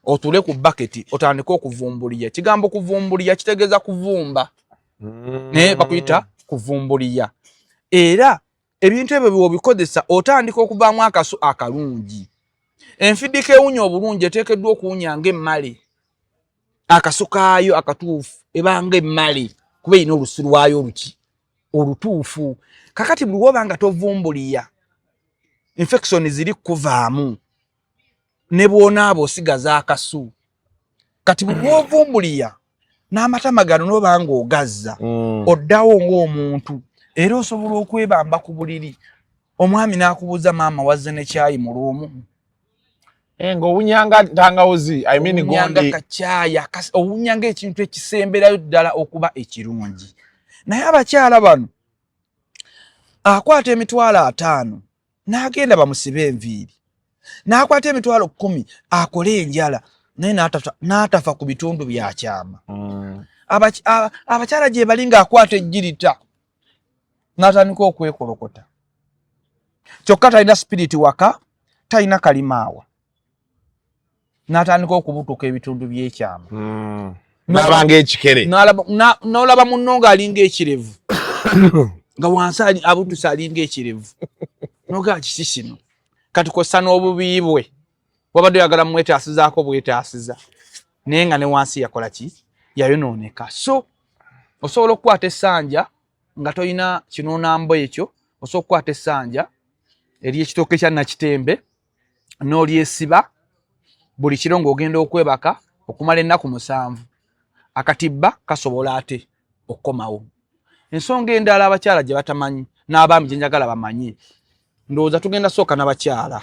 otule ku bucket otandike okuvumbuliya kigambo kuvumbuliya kitegeeza kuvumba naye bakuyita kuvumbuliya era ebintu ebyo bw'obikozesa otandika okuvaamu akasu akalungi enfidika ewunya obulungi eteekeddwa okuwunya ng'emmale akasu kaayo akatuufu eba ng'emmale kuba erina olusu lwayo olutuufu kakati buli woba nga tovumbuliya infection ziri kuvaamu ne bw'onaaba osigaza akasu kati buli wovumbuliya n'amatama gano n'oba ng'ogazza oddawo ng'omuntu era osobola okwebamba ku buliri omwami n'akubuuza maama wazze ne kyayi mu luumu ng'owunyanga ntangawuzi owunyanga kacaayi owunyanga ekintu ekisemberayo ddala okuba ekirungi naye abakyala bano akwata emitwalo 5 n'agenda bamusibe enviiri n'akwata emitwalo 10 akole enjala naye n'atafa ku bitundu byakyama abakyala gye bali ng'akwata ejjirita n'atandika okwekolokota kyokka talina spiriti waka talina kalimaawa n'atandika okubutuka ebitundu by'ekyama n'abanga ekikere n'olaba munno ng'alinga ekirevu nga wansi abutusa alinga ekirevu nogaa kiki kino kati kosa n'obubi bwe wabadde oyagala mumwetaasizaako bwetaasiza naye nga ne wansi yakola ki yayonooneka so osobola okukwata essanja nga toyina kinoonambo ekyo osobola okukwata essanja ery'ekitooke kya nakitembe n'olyesiba buli kiro ng'ogenda okwebaka okumala ennaku 7 akatibba kasobola ate okukomawo ensonga endala abakyala gye batamanyi n'abaami gye njagala bamanyi ndowooza tugenda sooka n'abakyala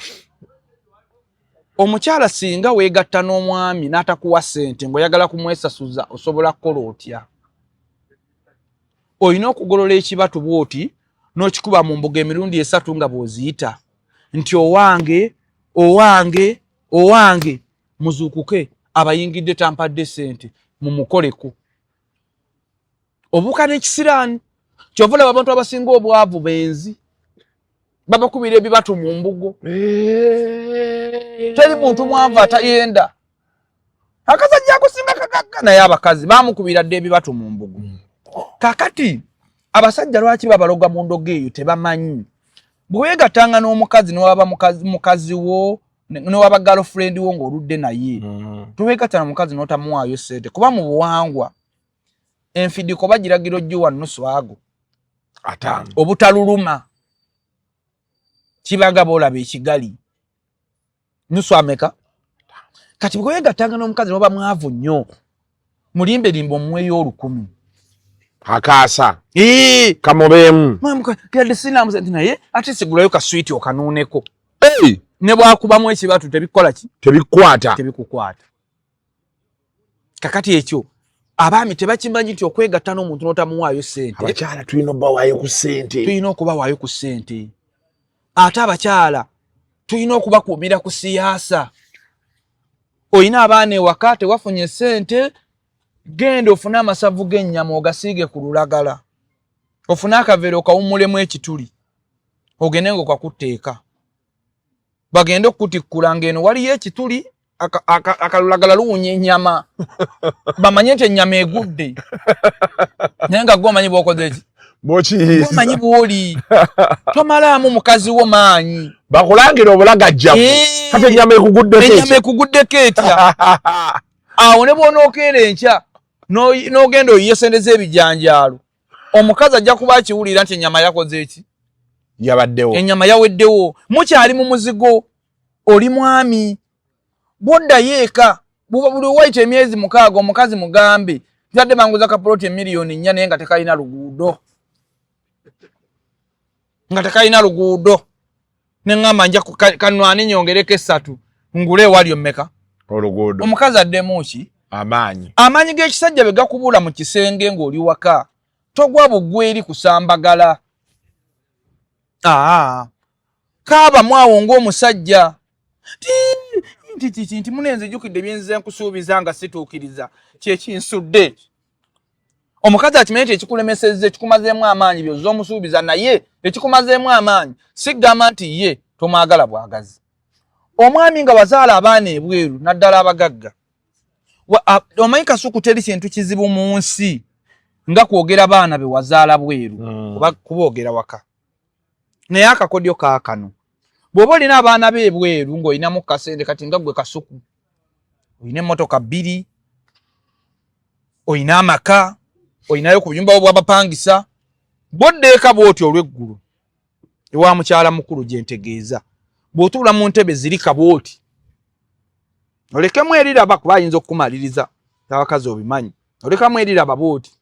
omukyala singa weegatta n'omwami n'atakuwa ssente ng'oyagala kumwesasuza osobola kukola otya olina okugolola ekibatu bw'oti n'okikuba mu mbuga emirundi 3 nga bw'oziyita nti owange muzuukuke abayingidde tampadde ssente mumukoleko obuuka n'ekisiraani kyovula abantu abasinga obwavu benzi babakubira ebibatu mu mbugo teri muntu mwavu atayenda akasajja akusinga kagagga naye abakazi bamukubira dde ebibatu mu mbugo kakati abasajja lwaki babaloga mu ndoga eyo tebamanyi bweweegattanga n'omukazi newaba mukazi wo newaba girlfriend wo ng'oludde naye toweegatta n'omukazi n'otamuwaayo ssente kuba mu buwangwa enfidiko bagiragiro jjuwa nnusu ago 5 obutaluluma kibaga boolaba ekigali nnusu ameka kati bweweegattanga n'omukazi noba mwavu nnyo mulimbe limba omuweeyo 10 akaasa kamubeemu kade sinamu sente naye ate sigulayo ka sweet okanuuneko ne bwakubamu ekibatu tebikola ki tebikukwata kakati ekyo abaami tebakimanyi nti okwegatta n'omuntu n'otamuwaayo ssente abakyala tulina okubawaayo ku ssente ate abakyala tulina okubakuumira ku siyaasa olina abaana ewaka tewafunye ssente genda ofune amasavu g'ennyama ogasiige ku lulagala ofune akaveera okawummulemu ekituli ogende ng'okakutteeka bagende okutikkula ngeno waliyo ekituli akalulagala luwunya ennyama bamanye nti ennyama egudde naye nga gwomanyi bwokoze eki bwomanyi bwoli tomalaamu mukazi wo maanyi bakulangira obulagajjavu kati ennyama ekuguddeko etya awo ne bw'onookeera enkya n'ogenda oyiye sente z'ebijanjaalo omukazi ajja kuba akiwulira nti ennyama yakoze eki yabaddewo ennyama yaweddewo mukyali mu muzigo oli mwami bw'oddayo eka buli wayita emyezi 6 omukazi mugambe ntadde banguza kapoloti emiliyoni 4 naye nga tekalina luguudo neŋŋamba nja kanwani nyongereko 3 ngule ewali omeka oluguudo omukazi addemu ki amaanyi g'ekisajja bwe gakubula mu kisenge ng'oli waka togwa bugweri kusambagala kaaba mwawo ng'omusajja nti munenze jjukidde byenzize nkusuubiza nga situukiriza kyekinsudde omukazi akimanyi nti ekikulemesezza ekikumazeemu amaanyi byozza omusuubiza naye ekikumazeemu amaanyi sigamba nti ye tomwagala bwagazi omwami nga wazaala abaana ebweru naddala abagagga omanyi kasuku teri kintu kizibu mu nsi nga kwogera baana be wazaala bweru oba kuboogera waka naye akakodyo kaakano bw'oba olina abaana be ebweru ng'olinamu kasente kati nga gwe kasuku olina emmotoka 2 olina amaka olinayo ku buyumba bwo bw'abapangisa bw'oddeeka bw'oti olw'eggulu ewa mukyala mukulu gye ntegeeza bw'otuula mu ntebe zirika bw'oti olekemu eriraba kuba ayinza okukumaliriza abakazi obimanyi olekamu eriraba bw'oti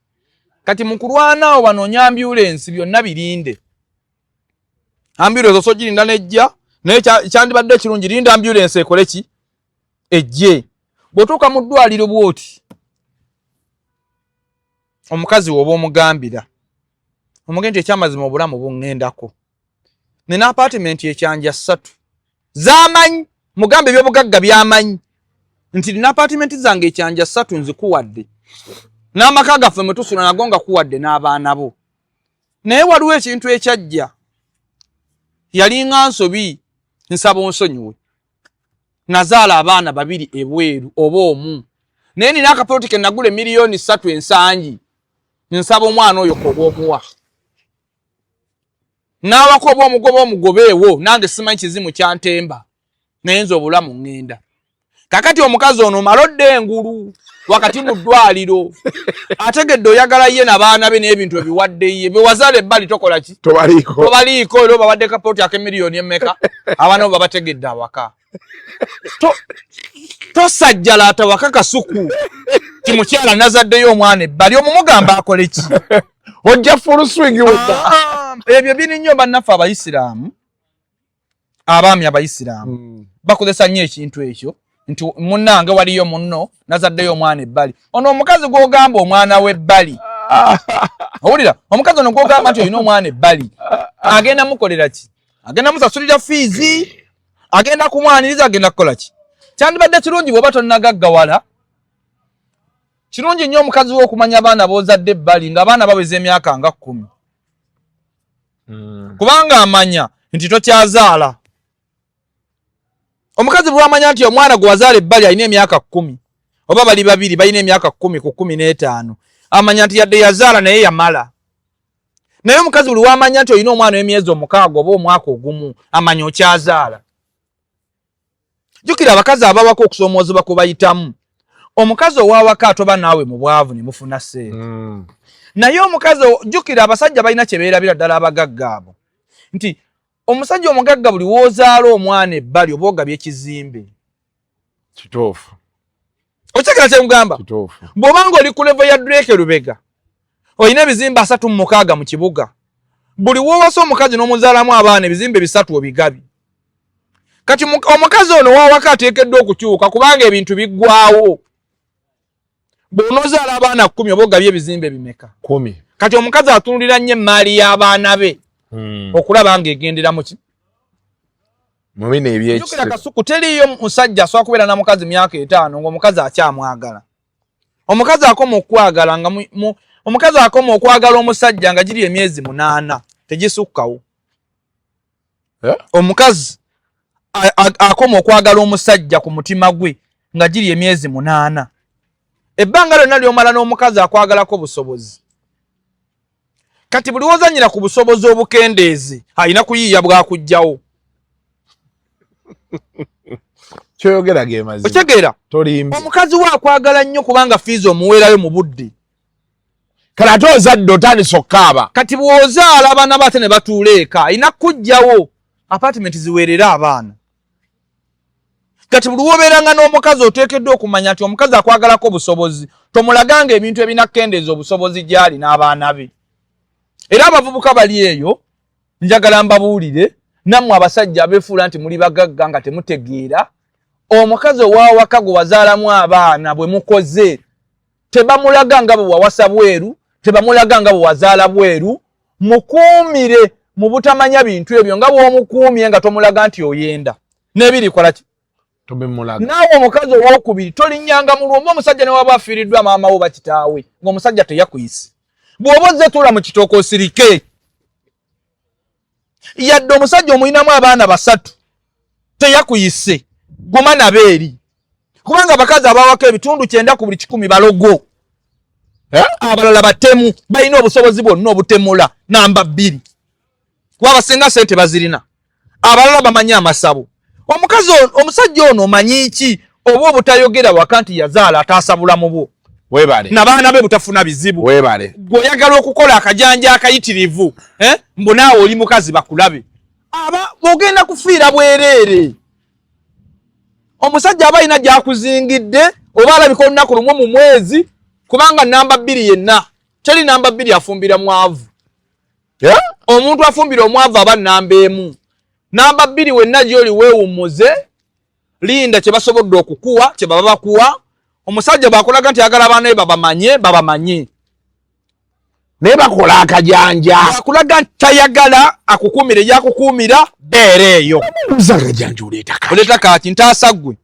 kati mu kulwanaawo banoonya ambyulensi byonna birinde ambyulensi osogirinda nejja naye kyandibadde ekirungi linda ambyulensi ekole ki ejje bw'otuuka mu ddwaliro bw'oti omukazi woba omugambira omugende nti ekyamazima obulamu buŋŋendako nina apartment ekyanja 3 z'amanyi mugambe ebyobugagga by'amanyi nti nina apartment zange ekyanja 3 nzikuwadde n'amaka gaffe mwe tusula nago nga kuwadde n'abaana bo naye waliwo ekintu ekyajja yalinga nsobi nsaba onsonyiwe nazaala abaana 2 ebweru oba omu naye nina akapoloti ke nagula miliyoni 3 ensangi nsaba omwana oyo koba omuwa n'awako oba omugoba omugobeewo nange simanyi kizimu kyantemba naye nze obulamu ŋŋenda kakati omukazi ono malodde engulu wakati mu ddwaliro ategedde oyagala ye n'abaana be n'ebintu ebiwadde ye bewazaala ebbali tokola ki tobaliiko era obawadde kapoloti ak'emiliyoni emmeka abaana bo babategedde awaka tosajjalaata waka kasuku ti mukyala nazaddeyo omwana ebbali omumugamba akole ki ojja full swing weka ebyo biri nnyo bannaffe abayisiraamu abaami abayisiraamu bakozesa nnyo ekintu ekyo nti munnange waliyo munno nazaddeyo omwana ebbali ono omukazi gw'ogamba omwana w'ebbali owulira omukazi ono gw'ogamba nti olina omwana ebbali agenda mukolera ki agenda musasulira fiizi agenda kumwaniriza agenda kukola ki kyandibadde kirungi bw'oba tonnagaggawala kirungi nnyo omukazi we okumanya abaana b'ozadde ebbali ng'abaana baweza emyaka nga 10 kubanga amanya nti tokyazaala omukazi bw'amanya nti omwana gwe wazaala ebbali alina emyaka 10 oba bali 2 balina emyaka 10 ku 15 amanya nti yadde yazaala naye yamala naye omukazi buli wamanya nti olina omwana w'emyezi 6 oba omwaka ogumu amanya okyazaala jjukira abakazi abawaka okusoomoozebwa kwe bayitamu omukazi owawaka atoba naawe mu bwavu ne mufuna sente naye omukazi jjukira abasajja balina kye beerabira ddala abagagga abo nti omusajja omugagga buli woozaala omwana ebbali oba ogabye ekizimbe kituufu okyekera kyemugamba bw'obanga oli ku levo ya Drake Lubega olina ebizimbe 36 mu kibuga buli woowasa omukazi n'omuzaalamu abaana ebizimbe 3 obigabi kati omukazi ono wawaka ateekeddwa okukyuka kubanga ebintu biggwawo bw'onoozaala abaana 10 oba ogabye ebizimbe bimeka 10 kati omukazi atunulira nnyo emmaali y'abaana be okulaba ng'egendera mu ki mu bino ebyekisa jjukira kasuku teriyo musajja asobola kubeera na mukazi myaka 5 ng'omukazi akyamwagala omukazi akoma okwagala nga omukazi akoma okwagala omusajja nga giri emyezi 8 tegisukkawo omukazi akoma okwagala omusajja ku mutima gwe nga giri emyezi 8 ebbanga lyonna lyomala n'omukazi akwagalako busobozi kati buli wozanyira ku busobozi obukendeezi alina kuyiiya bwakujjawo kyoyogera ge mazima otegeera tolimbi omukazi we akwagala nnyo kubanga fiizi omuweerayo mu budde kale ate ozadde otandise okkaaba kati bw'ozaala abaana bate ne batuula eka alina kujjawo apartment ziweerera abaana kati buli wobeeranga n'omukazi oteekeddwa okumanya nti omukazi akwagalako busobozi tomulaganga ebintu ebinakkendeeza obusobozi gy'ali n'abaana be era abavubuka bali eyo njagala mbabuulire nammwe abasajja abeefuula nti muli bagagga nga temutegeera omukazi owawaka gwe wazaalamu abaana bwe mukoze tebamulaga nga bwe wawasa bweru tebamulaga nga bwe wazaala bweru mukuumire mu butamanya bintu ebyo nga bw'omukuumye nga tomulaga nti oyenda n'ebiri kola ki naawe omukazi owokubiri tolinnyanga mu lwomba omusajja ne waba afiiriddwa maama wo bakitaawe ng'omusajja teyakuyise bw'oba ozze tuula mu kitooka osirike yadde omusajja omuyinamu abaana 3 teyakuyise guma nabeeri kubanga abakazi abawako ebitundu 9 ku buli 100 balogo abalala batemu balina obusobozi bwonna obutemula namba 2 wabasinga sente bazirina abalala bamanyi amasabo omukazi omusajja ono omanyi ki oba obutayogera waka nti yazaala ataasabula mu bwo webale n'abaana be butafuna bizibu webale gw'oyagala okukola akajanja akayitirivu mbu naawe oli mukazi bakulabe aba bw'ogenda kufiira bwereere omusajja aba alina gy'akuzingidde oba alabika olunaku lumu mu mwezi kubanga namba 2 yenna teri namba 2 afumbira mwavu omuntu afumbira omwavu aba namba 1 namba 2 wenna gy'oli weewummuze linda kye basobodde okukuwa kye baba bakuwa omusajja bw'akulaga nti agala abaana be babamanye naye bakola akajanja bw'akulaga nti tayagala akukuumira egyakukuumira beera eyo akajanja oleeta kaaki ntaasa gwe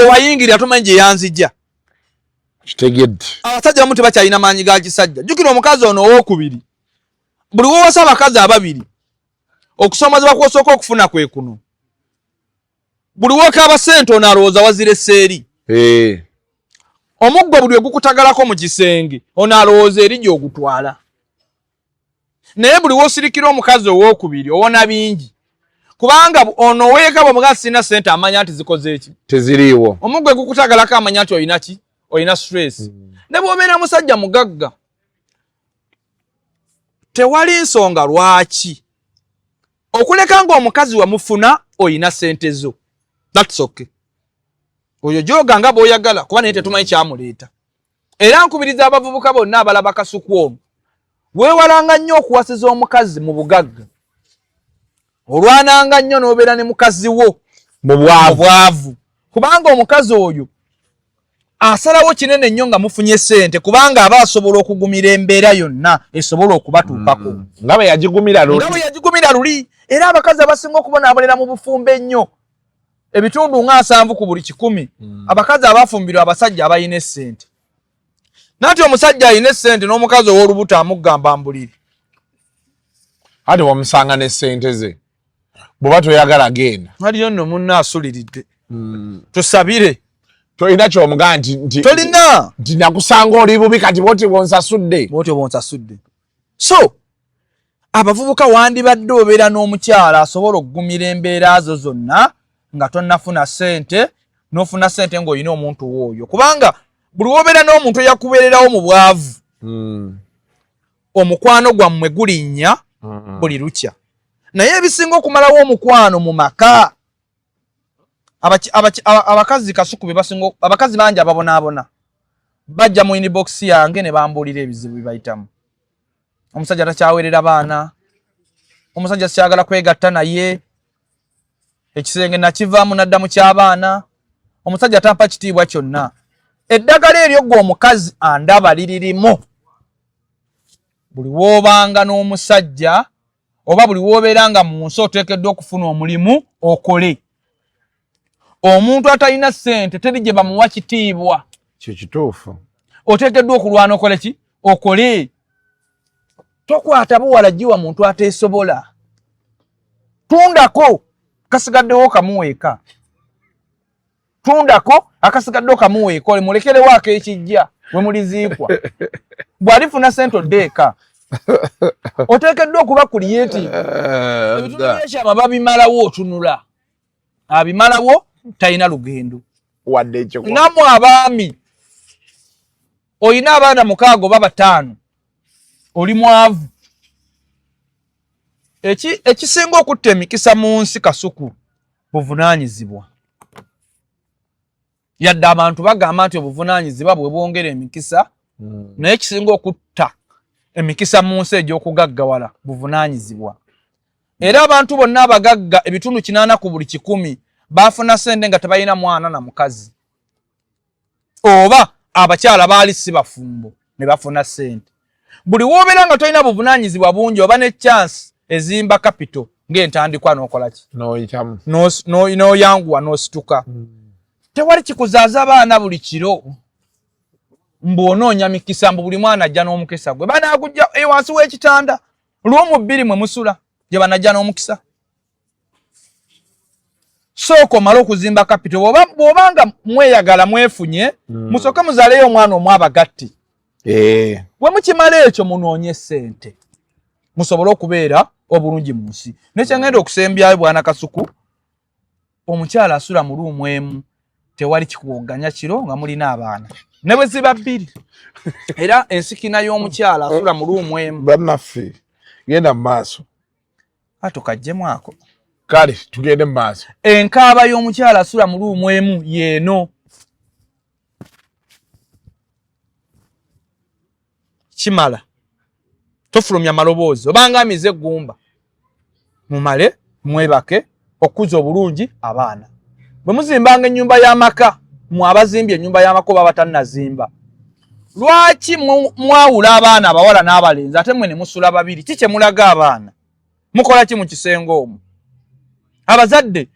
wayingirira tomanyi gye yanzijja kitegedde abasajja bamu tebakyalina maanyi ga kisajja jjukira omukazi ono owookubiri buli wowasa abakazi ababiri okusomozebwa kw'osooka okufuna kwe kuno buli wokaaba ssente ono alowooza wazire seeri omuggo buli ogukutagalako mu kisenge ono alowooza eri gy'ogutwala naye buli woosirikira omukazi owookubiri owona bingi kubanga ono weeka bw'omukazi sirina ssente amanya nti zikoze eki teziriiwo omuggo egukutagalako amanya nti olina ki olina stress ne bw'obeera musajja mugagga tewali nsonga lwaki okuleka ng'omukazi wamufuna olina ssente zo that's okay oyo joga nga bw'oyagala kuba naye tetumanyi kyamuleeta era nkubiriza abavubuka bonna abalaba kasuku omwo weewalanga nnyo okuwasiza omukazi mu bugagga olwananga nnyo n'obeera ne mukazi wo mu bwavu kubanga omukazi oyo asalawo kinene nnyo nga mufunye ssente kubanga aba asobola okugumira embeera yonna esobola okubatuukako nga bwe yagigumira luli era abakazi abasinga okubonaabonera mu bufumbo ennyo ebitundu nga 7 ku buli 100 abakazi abafumbirwa abasajja abalina essente nati omusajja alina essente n'omukazi ow'olubuto amugamba mbuliri ate wamusanga n'essente ze bw'oba toyagala genda aliyo nno munna asuliridde tusabire tolina ky'omugaa nti tolina nti nakusanga oli bubi kati bw'oti bw'onsasudde so abavubuka wandibadde obeera n'omukyala asobola okugumira embeera zo zonna nga tonnafuna ssente n'ofuna ssente ng'olina omuntu w'oyo kubanga buli wobeera n'omuntu eyakubeererawo mu bwavu omukwano gwammwe gulinnya buli lukya naye ebisinga okumalawo omukwano mu maka abakazi kasuku abakazi bangi ababonaabona bajja mu inbox yange ne bambuulira ebizibu bibayitamu omusajja takyaweerera baana omusajja sikyagala kwegatta naye ekisenge nakivaamu nadda mu ky'abaana omusajja tampa kitiibwa kyonna eddagala eryo gwe omukazi andaba liririmu buli woobanga n'omusajja oba buli woobeeranga mu nsi oteekeddwa okufuna omulimu okole omuntu atalina ssente teri gye bamuwa kitiibwa kikituufu oteekeddwa okulwana okole ki okole tokwata buwala giwa muntu ateesobola tundako kasigaddewo kamuweeka tundako akasigaddewo kamuweeka ole mulekere waako ekijja we muliziikwa bw'alifuna sente oddeeka oteekeddwa okuba kuliyeti ebitunu by'ekyama babimalawo otunula abimalawo talina lugendo wadde ekyo nammwe abaami olina abaana 6 oba 5 oli mwavu ekisinga okutta emikisa mu nsi Kasuku buvunaanyizibwa yadde abantu bagamba nti obuvunaanyizibwa bwe bwongera emikisa naye ekisinga okutta emikisa mu nsi egy'okugaggawala buvunaanyizibwa era abantu bonna abagagga ebitundu 80 ku buli 100 baafuna sente nga tebalina mwana na mukazi oba abakyala baali si bafumbo ne bafuna sente buli woobeera nga tolina buvunaanyizibwa bungi oba ne chance ezimba capital ng'entandikwa n'okola ki n'oyanguwa n'osituka tewali kikuzaaza abaana buli kiro mbw'onoonya mikisa mbu buli mwana ajja n'omukisa gwe banaagujja wansi w'ekitanda olw'omu 2 mwe musula gye banajja n'omukisa sooka omale okuzimba capital bw'obanga mweyagala mwefunye musooke muzaaleyo omwana omu abagatti bwe mukimala ekyo munoonye sente musobole okubeera obulungi mu nsi nekyengenda okusembyayo bwana Kasuku omukyala asula mu luumu emu tewali kikuwoganya kiro nga mulina abaana ne bwe ziba 2 era ensikina y'omukyala asula mu luumu emu bannaffe genda mu maaso atokajjemu ako kale tugende mu maaso enkaaba y'omukyala asula mu luumu emu yeeno kimala tofulumya maloboozi obanga amize eggumba mumale mwebake okuza obulungi abaana bwe muzimbanga ennyumba y'amaka mwabazimbye ennyumba y'amaka oba batannazimba lwaki mwawula abaana abawala n'abalenzi ate mwe ne musula babiri kikye mulaga abaana mukola ki mu kisenge omwo abazadde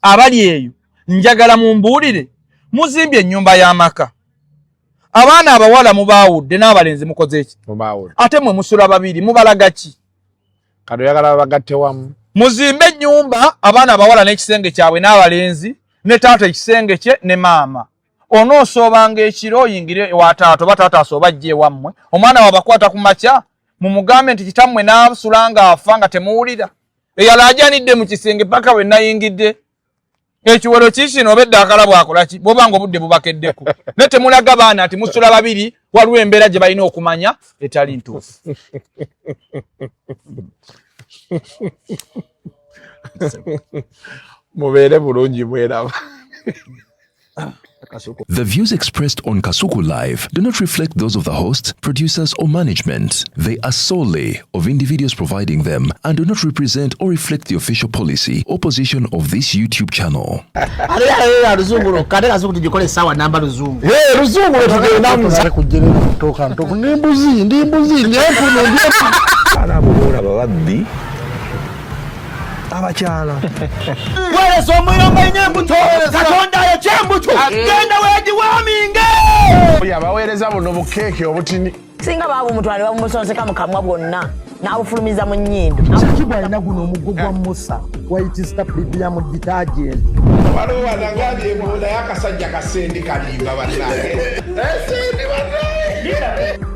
abali eyo njagala mumbuulire muzimbye ennyumba y'amaka abaana abawala mubaawudde n'abalenzi mukoze eki ate mwe musula babiri mubalaga ki kati oyagala bagatte wamu muzimbe ennyumba abaana abawala n'ekisenge kyabwe n'abalenzi ne taata ekisenge kye ne maama onoosoobanga ekiro oyingire ewa taata oba taata asooba ajje ewammwe omwana wabakwata ku makya mumugambe nti kitammwe n'asula nga afa nga temuwulira eyala ajanidde mu kisenge paka we nayingidde ekiwero kikino obedde akala bwakola ki bwobanga obudde bubakeddeko ne temulaga baana ati musula babiri waliwo embeera gye balina okumanya etali ntuufu mubeere bulungi mweraba. The views expressed on Kasuku Live do not reflect those of the host, producers, or management. They are solely of individuals providing them and do not represent or reflect the official policy or position of this YouTube channel. Abakyala wereso omuyomba nyembuto katonda yo kyembuto genda wedi waminge yabaweereza buno bukeeke obutini singa baabo omutwale bamusonseka mu kamwa bwonna n'abufulumiza mu nnyindo kibwa alina guno omuggo gwa musa wayitista premium detergent waliwo wanagambye ebola y'akasajja kasendi kalimba bannange esendi bannange